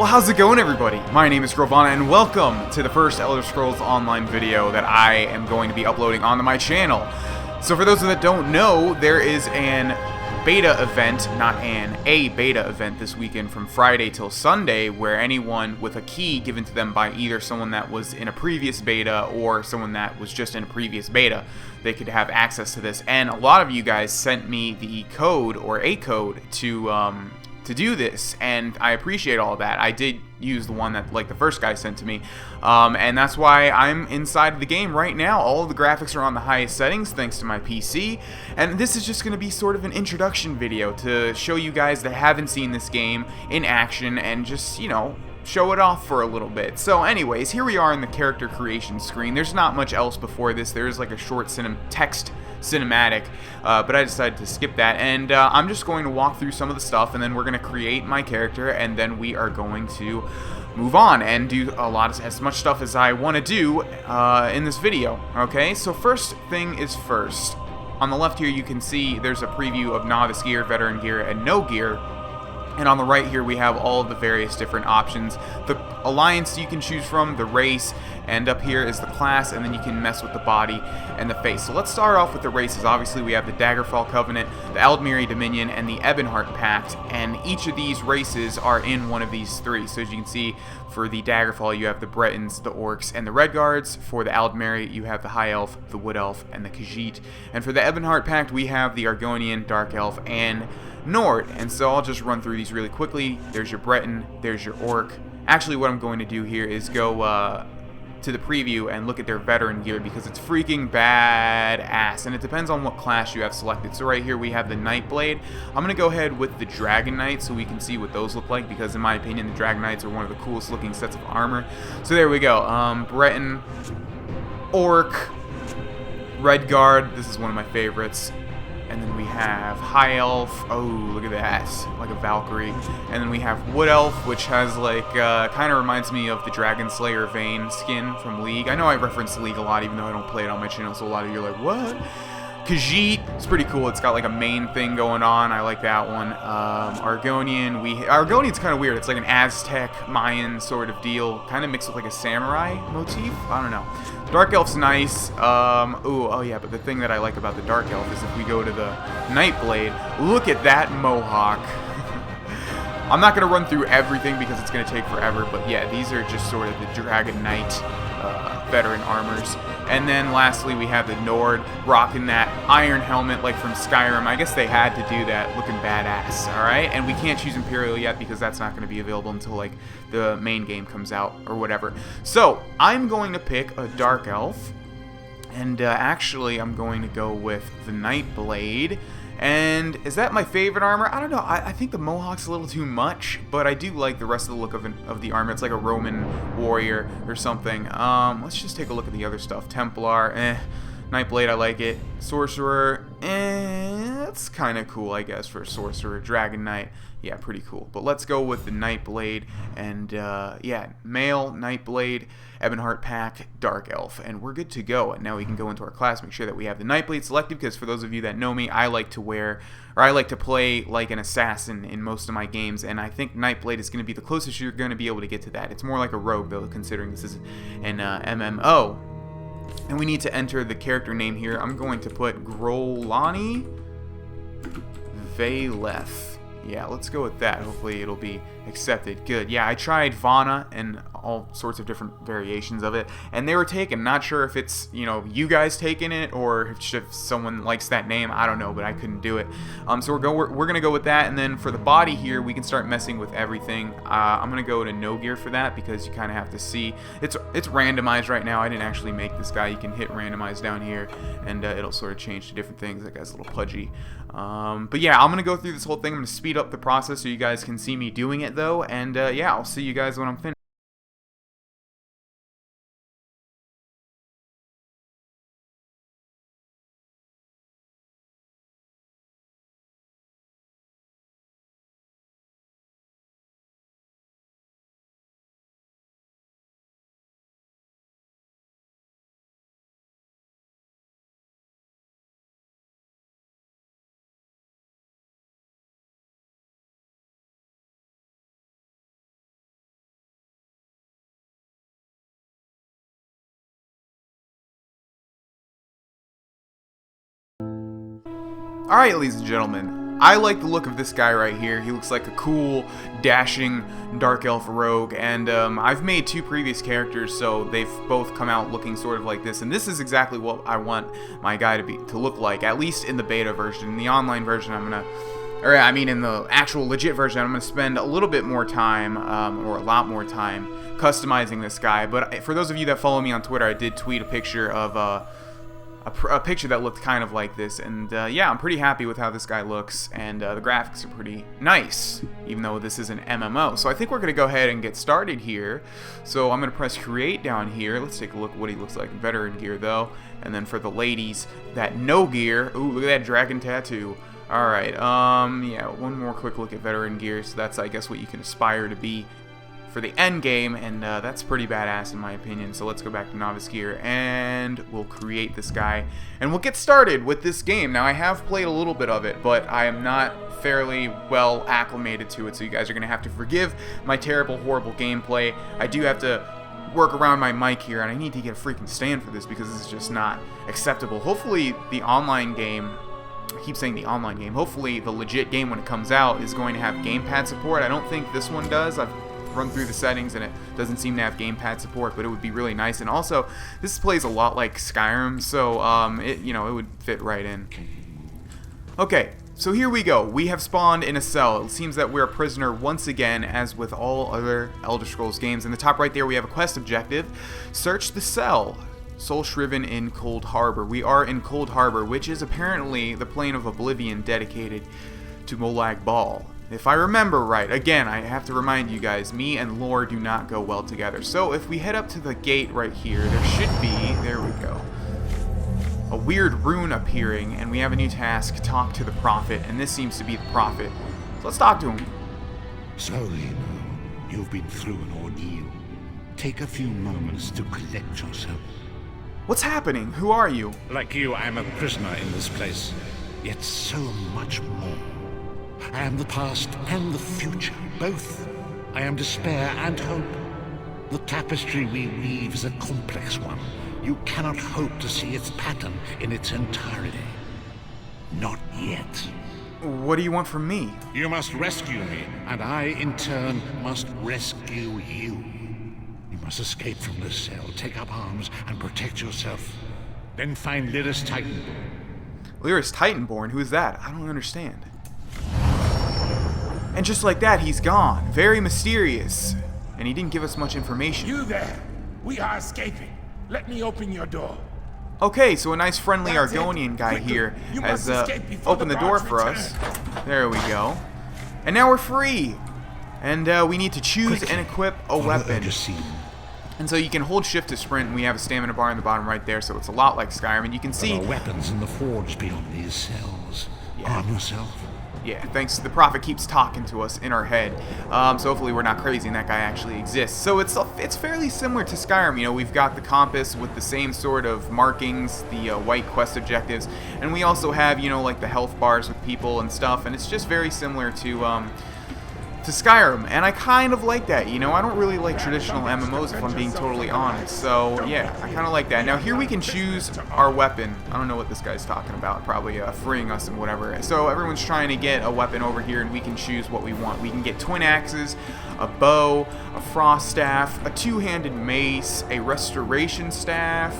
Well, how's it going, everybody? My name is Grohlvana, and welcome to the first Elder Scrolls Online video that I am going to be uploading onto my channel. So for those that don't know, there is an beta event, a beta event this weekend from Friday till Sunday, where anyone with a key given to them by either someone that was in a previous beta or someone that was just in a previous beta, they could have access to this. And a lot of you guys sent me the code, or a code, to do this, and I appreciate all that. I did use the one that, like, the first guy sent to me, and that's why I'm inside of the game right now. All of the graphics are on the highest settings thanks to my PC, and this is just going to be sort of an introduction video to show you guys that haven't seen this game in action and just, you know, show it off for a little bit. So anyways, here we are in the character creation screen. There's not much else before this. There's like a short text cinematic, but I decided to skip that, and I'm just going to walk through some of the stuff, and then we're going to create my character, and then we are going to move on and do as much stuff as I want to do in this video. Okay, so first thing is first. On the left here you can see there's a preview of novice gear, veteran gear, and no gear. And on the right here we have all of the various different options. The alliance you can choose from, the race, and up here is the class, and then you can mess with the body and the face. So let's start off with the races. Obviously we have the Daggerfall Covenant, the Aldmeri Dominion, and the Ebonheart Pact, and each of these races are in one of these three. So as you can see, for the Daggerfall you have the Bretons, the Orcs, and the Redguards. For the Aldmeri you have the High Elf, the Wood Elf, and the Khajiit. And for the Ebonheart Pact we have the Argonian, Dark Elf, and Nord. And so I'll just run through these really quickly. There's your Breton, there's your Orc. Actually, what I'm going to do here is go to the preview and look at their veteran gear, because it's freaking badass, and it depends on what class you have selected. So right here we have the Nightblade. I'm gonna go ahead with the Dragon Knight so we can see what those look like, because in my opinion the Dragon Knights are one of the coolest looking sets of armor. So there we go. Breton, Orc, Redguard, this is one of my favorites. And then we have High Elf. Oh, look at that, like a Valkyrie. And then we have Wood Elf, which has like, kind of reminds me of the Dragon Slayer Vayne skin from League. I know I reference League a lot, even though I don't play it on my channel, so a lot of you are like, what? Khajiit, it's pretty cool. It's got like a main thing going on. I like that one. Argonian, Argonian's kind of weird. It's like an Aztec, Mayan sort of deal, kind of mixed with like a samurai motif. I don't know. Dark Elf's nice. Oh yeah, but the thing that I like about the Dark Elf is if we go to the Nightblade, look at that mohawk. I'm not going to run through everything because it's going to take forever, but yeah, these are just sort of the Dragon Knight veteran armors. And then lastly we have the Nord rocking that iron helmet like from Skyrim. I guess they had to do that, looking badass. Alright, and we can't choose Imperial yet because that's not going to be available until like the main game comes out or whatever. So I'm going to pick a Dark Elf, and actually I'm going to go with the Nightblade. And is that my favorite armor? I don't know. I think the Mohawk's a little too much, but I do like the rest of the look of the armor. It's like a Roman warrior or something. Let's just take a look at the other stuff. Templar, Nightblade, I like it. Sorcerer, that's kind of cool, I guess, for a Sorcerer. Dragon Knight, yeah, pretty cool. But let's go with the Nightblade, and yeah, male, Nightblade, Ebonheart Pact, Dark Elf, and we're good to go. And now we can go into our class, make sure that we have the Nightblade selected, because for those of you that know me, I like to play like an assassin in most of my games, and I think Nightblade is going to be the closest you're going to be able to get to that. It's more like a rogue, though, considering this is an MMO. And we need to enter the character name here. I'm going to put Grohlvana Valeth. Yeah, let's go with that. Hopefully it'll be accepted. Good. Yeah, I tried Vana and all sorts of different variations of it, and they were taken. Not sure if it's, you know, you guys taking it, or if someone likes that name. I don't know, but I couldn't do it. So we're gonna go with that, and then for the body here, we can start messing with everything. I'm gonna go to no gear for that, because you kind of have to see. It's randomized right now. I didn't actually make this guy. You can hit randomize down here, and it'll sort of change to different things. That guy's a little pudgy. But yeah, I'm gonna go through this whole thing. I'm gonna speed up the process so you guys can see me doing it, though, and yeah, I'll see you guys when I'm finished. Alright, ladies and gentlemen, I like the look of this guy right here. He looks like a cool, dashing Dark Elf rogue, and I've made 2 previous characters, so they've both come out looking sort of like this, and this is exactly what I want my guy to look like, at least in the beta version. In the online version, in the actual legit version, I'm going to spend a little bit more time, or a lot more time, customizing this guy. But for those of you that follow me on Twitter, I did tweet a picture of a picture that looked kind of like this, and yeah, I'm pretty happy with how this guy looks, and the graphics are pretty nice, even though this is an MMO. So I think we're going to go ahead and get started here. So I'm going to press create down here. Let's take a look at what he looks like in veteran gear though, and then for the ladies, that no gear. Ooh, look at that dragon tattoo. Alright, yeah, one more quick look at veteran gear. So that's, I guess, what you can aspire to be for the end game, and that's pretty badass in my opinion. So let's go back to novice gear, and we'll create this guy, and we'll get started with this game. Now, I have played a little bit of it, but I am not fairly well acclimated to it, so you guys are going to have to forgive my terrible, horrible gameplay. I do have to work around my mic here, and I need to get a freaking stand for this because this is just not acceptable. Hopefully, the online game... I keep saying the online game. Hopefully, the legit game when it comes out is going to have gamepad support. I don't think this one does. I've run through the settings and it doesn't seem to have gamepad support, but it would be really nice. And also, this plays a lot like Skyrim, so it would fit right in. Okay, so here we go. We have spawned in a cell. It seems that we're a prisoner once again, as with all other Elder Scrolls games. In the top right there, we have a quest objective. Search the cell. Soul Shriven in Cold Harbor. We are in Cold Harbor, which is apparently the plane of Oblivion dedicated to Molag Bal. If I remember right, again, I have to remind you guys, me and lore do not go well together. So if we head up to the gate right here, there should be, there we go, a weird rune appearing, and we have a new task, talk to the prophet, and this seems to be the prophet. So let's talk to him. Slowly now, you've been through an ordeal. Take a few moments to collect yourself. What's happening? Who are you? Like you, I am a prisoner in this place, yet so much more. I am the past and the future, both. I am despair and hope. The tapestry we weave is a complex one. You cannot hope to see its pattern in its entirety. Not yet. What do you want from me? You must rescue me, and I, in turn, must rescue you. You must escape from this cell, take up arms, and protect yourself. Then find Lyris Titanborn. Lyris Titanborn? Who is that? I don't understand. And just like that, he's gone. Very mysterious. And he didn't give us much information. You there! We are escaping. Let me open your door. Okay, so a nice friendly Argonian guy here has opened the door for us. There we go. And now we're free. And we need to choose and equip a weapon. And so you can hold shift to sprint, and we have a stamina bar in the bottom right there, so it's a lot like Skyrim. And you can see... There are weapons in the forge beyond these cells. Yeah. Arm yourself. Yeah, thanks. The prophet keeps talking to us in our head, so hopefully we're not crazy and that guy actually exists. So it's fairly similar to Skyrim. You know, we've got the compass with the same sort of markings, the white quest objectives, and we also have, you know, like the health bars with people and stuff, and it's just very similar to Skyrim, and I kind of like that. You know, I don't really like traditional MMOs if I'm being totally honest, so yeah, I kind of like that. Now here we can choose our weapon. I don't know what this guy's talking about, probably freeing us and whatever. So everyone's trying to get a weapon over here, and we can choose what we want. We can get twin axes, a bow, a frost staff, a two-handed mace, a restoration staff,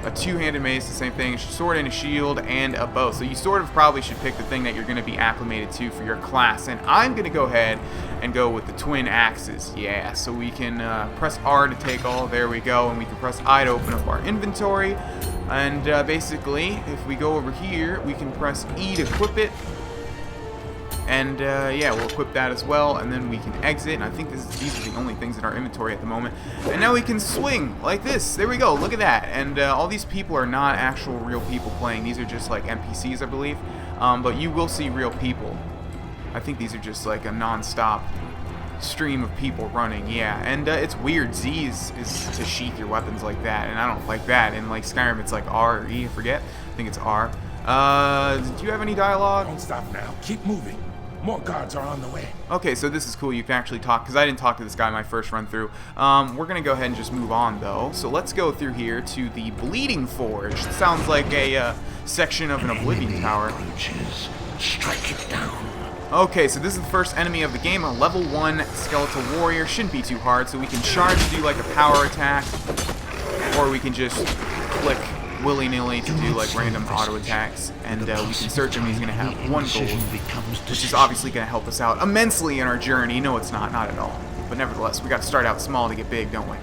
a two-handed mace, the same thing, a sword and a shield, and a bow. So you sort of probably should pick the thing that you're going to be acclimated to for your class. And I'm going to go ahead and go with the twin axes. Yeah, so we can press R to take all. There we go. And we can press I to open up our inventory. And basically, if we go over here, we can press E to equip it. And yeah, we'll equip that as well, and then we can exit. And I think these are the only things in our inventory at the moment. And now we can swing like this. There we go. Look at that. And all these people are not actual real people playing. These are just like NPCs, I believe. But you will see real people. I think these are just like a non-stop stream of people running. Yeah, and it's weird. Z is to sheath your weapons like that, and I don't like that. And like Skyrim, it's like R or E. I forget. I think it's R. Do you have any dialogue? Don't stop now. Keep moving. More guards are on the way. Okay, so this is cool. You can actually talk, because I didn't talk to this guy my first run through. We're going to go ahead and just move on, though. So let's go through here to the Bleeding Forge. Sounds like a section of an Oblivion Tower. Strike it down. Okay, so this is the first enemy of the game, a level 1 Skeletal Warrior. Shouldn't be too hard, so we can charge to do like a power attack, or we can just click willy-nilly to do like random auto attacks, and we can search him. He's going to have 1 gold, which is obviously going to help us out immensely in our journey. No, it's not at all. But nevertheless, we got to start out small to get big, don't we?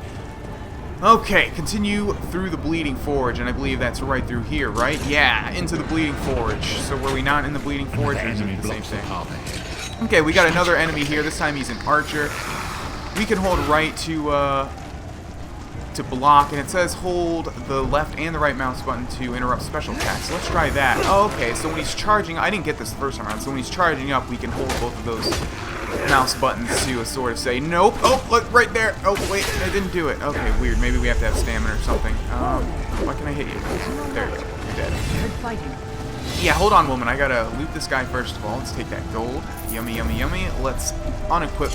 Okay, continue through the Bleeding Forge, and I believe that's right through here, right? Yeah, into the Bleeding Forge. So were we not in the Bleeding Forge, or is it the same thing? Okay, we got another enemy here. This time he's an archer. We can hold right to block, and it says hold the left and the right mouse button to interrupt special attacks. So let's try that. Oh, okay, so when he's charging, I didn't get this the first time around, so when he's charging up, we can hold both of those mouse buttons to sort of say, nope, oh, look, right there, oh, wait, I didn't do it. Okay, weird, maybe we have to have stamina or something. Why can I hit you? There you go, you're dead. Yeah, hold on, woman, I gotta loot this guy first of all. Let's take that gold. Yummy, yummy, yummy. Let's unequip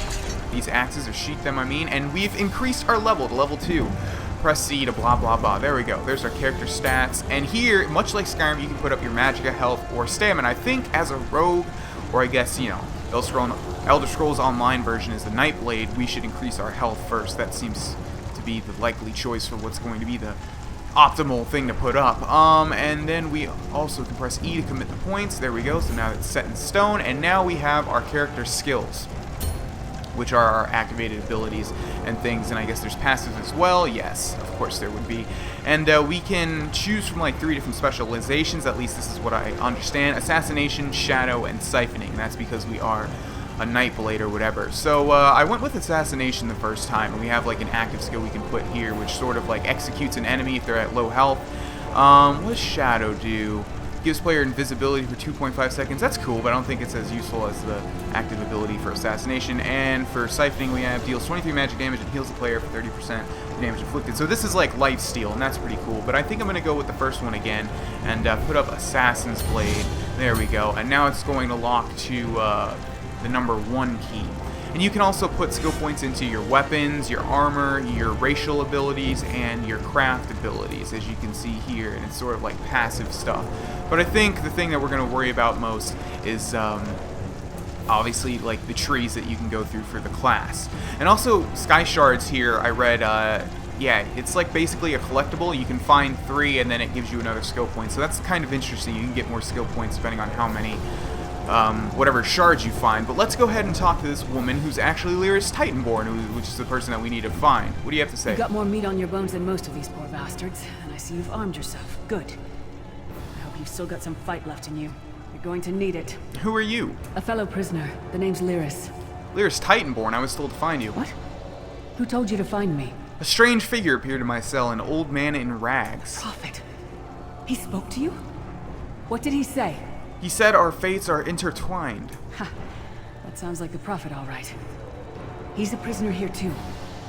these axes, or sheath them, I mean, and we've increased our level to level 2. Press C to blah blah blah. There we go. There's our character stats. And here, much like Skyrim, you can put up your magicka, health, or stamina. I think as a rogue, or I guess, you know, Elder Scrolls Online version is the Nightblade, we should increase our health first. That seems to be the likely choice for what's going to be the optimal thing to put up. And then we also can press E to commit the points. There we go. So now it's set in stone. And now we have our character skills, which are our activated abilities and things, and I guess there's passives as well. Yes, of course there would be. And we can choose from like 3 different specializations, at least this is what I understand: Assassination, Shadow, and Siphoning. And that's because we are a Nightblade or whatever. So I went with Assassination the first time, and we have like an active skill we can put here, which sort of like executes an enemy if they're at low health. What does Shadow do? Gives player invisibility for 2.5 seconds. That's cool, but I don't think it's as useful as the active ability for Assassination. And for Siphoning, we have deals 23 magic damage and heals the player for 30% damage inflicted. So this is like lifesteal, and that's pretty cool. But I think I'm going to go with the first one again and put up Assassin's Blade. There we go. And now it's going to lock to the number 1 key. And you can also put skill points into your weapons, your armor, your racial abilities, and your craft abilities, as you can see here, and it's sort of like passive stuff. But I think the thing that we're going to worry about most is obviously like the trees that you can go through for the class. And also Sky Shards here, I read, yeah, it's like basically a collectible. You can find 3 and then it gives you another skill point. So that's kind of interesting. You can get more skill points depending on how many whatever shards you find. But let's go ahead and talk to this woman who's actually Lyris Titanborn, which is the person that we need to find. What do you have to say? You've got more meat on your bones than most of these poor bastards, and I see you've armed yourself. Good. I hope you've still got some fight left in you. You're going to need it. Who are you? A fellow prisoner. The name's Lyris. Lyris Titanborn. I was told to find you. What? Who told you to find me? A strange figure appeared in my cell, an old man in rags. Prophet. He spoke to you? What did he say? He said our fates are intertwined. Ha. That sounds like the Prophet, all right. He's a prisoner here, too.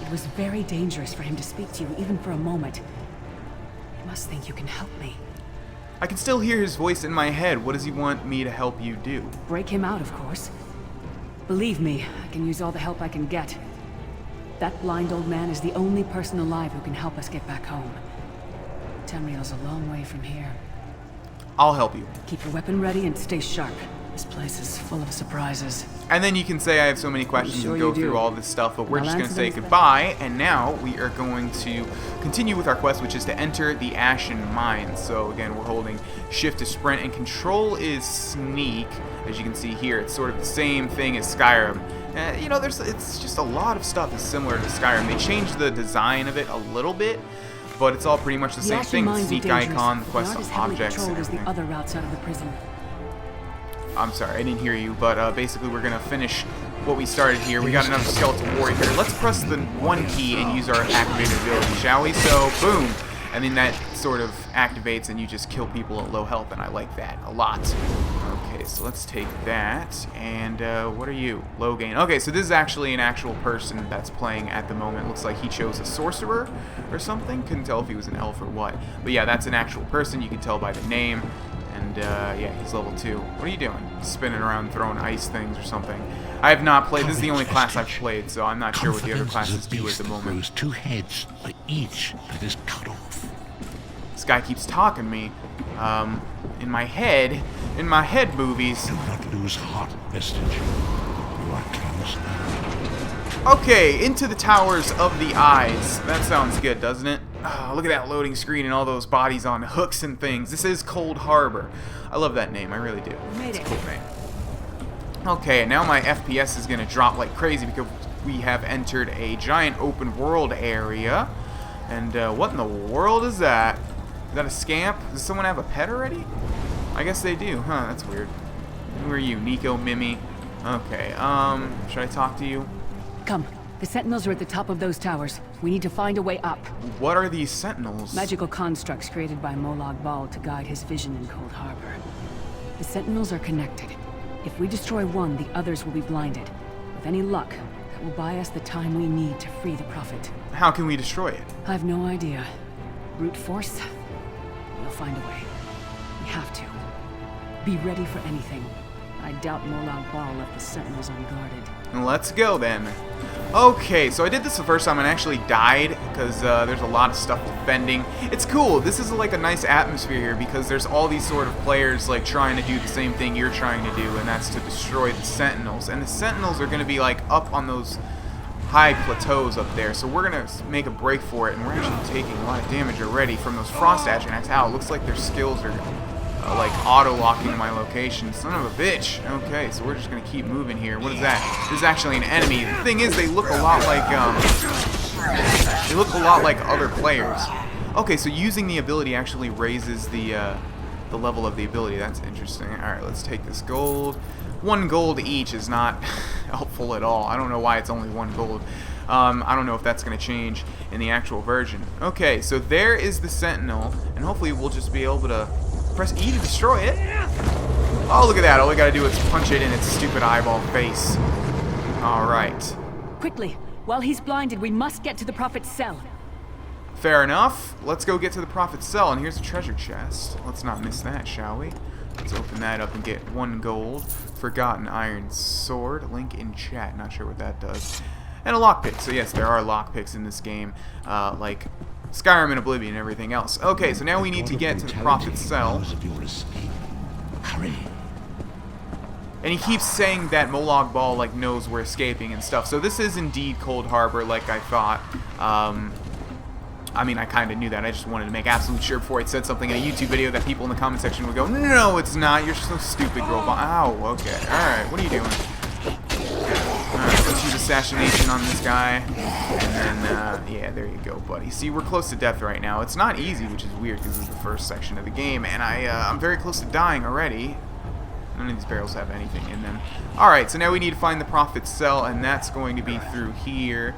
It was very dangerous for him to speak to you, even for a moment. He must think you can help me. I can still hear his voice in my head. What does he want me to help you do? Break him out, of course. Believe me, I can use all the help I can get. That blind old man is the only person alive who can help us get back home. Tamriel's a long way from here. I'll help you. Keep your weapon ready and stay sharp. This place is full of surprises. And then you can say I have so many questions Sure and go you do. through all this stuff, but we're I'll just going to answer say them as goodbye, and now we are going to continue with our quest, which is to enter the Ashen Mines. So again, we're holding shift to sprint, and control is sneak. As you can see here, it's sort of the same thing as Skyrim. You know, it's just a lot of stuff is similar to Skyrim. They changed the design of it a little bit, but it's all pretty much the same Ashen thing. The Mines are sneak dangerous. icon, the They quest aren't as of heavily objects, and patrolled as the everything. other routes out of the prison. I'm sorry, I didn't hear you, but basically we're going to finish what we started here. We got another skeletal warrior here. Let's press the 1 key and use our activated ability, shall we? So, boom! And then that sort of activates and you just kill people at low health, and I like that a lot. Okay, so let's take that, and what are you? Low gain. Okay, so this is actually an actual person that's playing at the moment. Looks like he chose a sorcerer or something. Couldn't tell if he was an elf or what. But yeah, that's an actual person. You can tell by the name. And And, yeah, he's level 2. What are you doing? Spinning around throwing ice things or something. I have not played. This is the only class I've played, so I'm not sure what the other classes do at the moment. Grows 2 heads for each that is cut off. This guy keeps talking me. In my head movies. Do not lose heart, Vestige. You are close now. Okay, into the Towers of the Eyes. That sounds good, doesn't it? Oh, look at that loading screen and all those bodies on hooks and things. This is Cold Harbor. I love that name, I really do. It's a cool name. Okay, now my FPS is going to drop like crazy because we have entered a giant open world area. And what in the world is that? Is that a scamp? Does someone have a pet already? I guess they do. Huh, that's weird. Who are you, Nico Mimi? Okay, should I talk to you? Come. The Sentinels are at the top of those towers. We need to find a way up. What are these Sentinels? Magical constructs created by Molag Bal to guide his vision in Cold Harbor. The Sentinels are connected. If we destroy one, the others will be blinded. With any luck, that will buy us the time we need to free the Prophet. How can we destroy it? I have no idea. Brute force? We'll find a way. We have to. Be ready for anything. I doubt Molag Bal left the Sentinels unguarded. Let's go then. Okay, so I did this the first time and actually died because there's a lot of stuff defending. It's cool. This is like a nice atmosphere here because there's all these sort of players like trying to do the same thing you're trying to do, and that's to destroy the Sentinels. And the Sentinels are going to be like up on those high plateaus up there, so we're going to make a break for it, and we're actually taking a lot of damage already from those Frost Agianacs. Ow, it looks like their skills are like auto-locking my location. Son of a bitch. Okay, so we're just gonna keep moving here. What is that? This is actually an enemy. The thing is, they look a lot like other players. Okay, so using the ability actually raises the level of the ability. That's interesting. All right, let's take this gold. 1 gold each is not helpful at all. I don't know why it's only 1 gold. I don't know if that's going to change in the actual version. Okay, so there is the Sentinel, and hopefully we'll just be able to press E to destroy it. Oh, look at that. All we got to do is punch it in its stupid eyeball face. Alright. Quickly. While he's blinded, we must get to the Prophet's cell. Fair enough. Let's go get to the Prophet's cell, and here's a treasure chest. Let's not miss that, shall we? Let's open that up and get 1 gold. Forgotten Iron Sword. Link in chat. Not sure what that does. And a lockpick. So yes, there are lockpicks in this game, like Skyrim and Oblivion and everything else. Okay, so now we need to get to the Prophet's cell. Hurry. And he keeps saying that Molag Bal like knows we're escaping and stuff. So this is indeed Cold Harbor, like I thought. I mean, I kind of knew that. I just wanted to make absolute sure before I said something in a YouTube video that people in the comment section would go, "No, it's not. You're so stupid, Grohlvana." Ow. Okay. All right. What are you doing? Alright, let's use assassination on this guy, and then, yeah, there you go, buddy. See, we're close to death right now. It's not easy, which is weird, because this is the first section of the game, and I'm very close to dying already. None of these barrels have anything in them. Alright, so now we need to find the Prophet's cell, and that's going to be through here.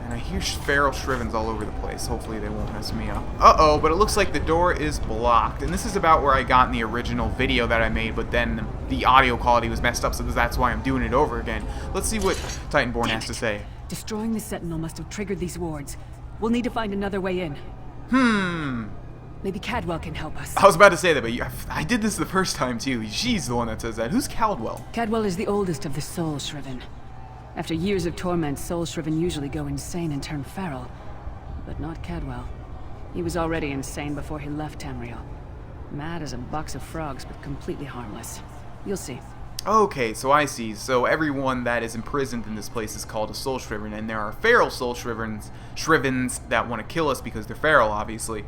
And I hear feral Shrivens all over the place. Hopefully they won't mess me up. Uh-oh, but it looks like the door is blocked. And this is about where I got in the original video that I made, but then the audio quality was messed up, so that's why I'm doing it over again. Let's see what Titanborn has to say. Destroying the Sentinel must have triggered these wards. We'll need to find another way in. Maybe Cadwell can help us. I was about to say that, but I did this the first time, too. She's the one that says that. Who's Cadwell? Cadwell is the oldest of the Soul Shriven. After years of torment, Soul Shriven usually go insane and turn feral. But not Cadwell. He was already insane before he left Tamriel. Mad as a box of frogs, but completely harmless. You'll see. Okay, so I see. So everyone that is imprisoned in this place is called a Soul Shriven, and there are feral Soul Shrivens that want to kill us because they're feral, obviously.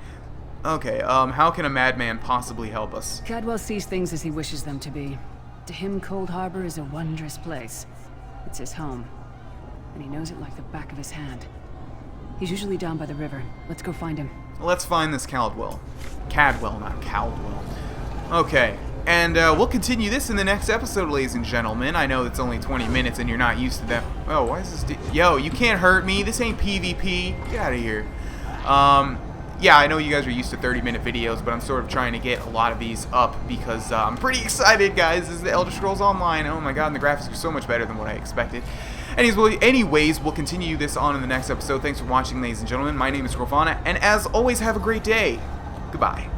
Okay, how can a madman possibly help us? Cadwell sees things as he wishes them to be. To him, Cold Harbor is a wondrous place. It's his home, and he knows it like the back of his hand. He's usually down by the river. Let's go find him. Let's find this Cadwell. Cadwell, not Caldwell. Okay, and we'll continue this in the next episode, ladies and gentlemen. I know it's only 20 minutes and you're not used to that. Oh, why is this... Yo, you can't hurt me. This ain't PvP. Get out of here. Yeah, I know you guys are used to 30-minute videos, but I'm sort of trying to get a lot of these up because I'm pretty excited, guys. This is the Elder Scrolls Online. Oh my god, and the graphics are so much better than what I expected. Anyways, we'll continue this on in the next episode. Thanks for watching, ladies and gentlemen. My name is Grohlvana, and as always, have a great day. Goodbye.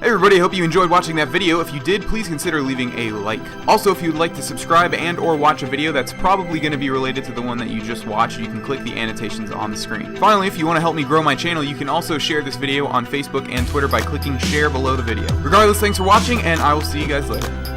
Hey everybody, hope you enjoyed watching that video. If you did, please consider leaving a like. Also, if you'd like to subscribe and or watch a video that's probably going to be related to the one that you just watched, you can click the annotations on the screen. Finally, if you want to help me grow my channel, you can also share this video on Facebook and Twitter by clicking share below the video. Regardless, thanks for watching, and I will see you guys later.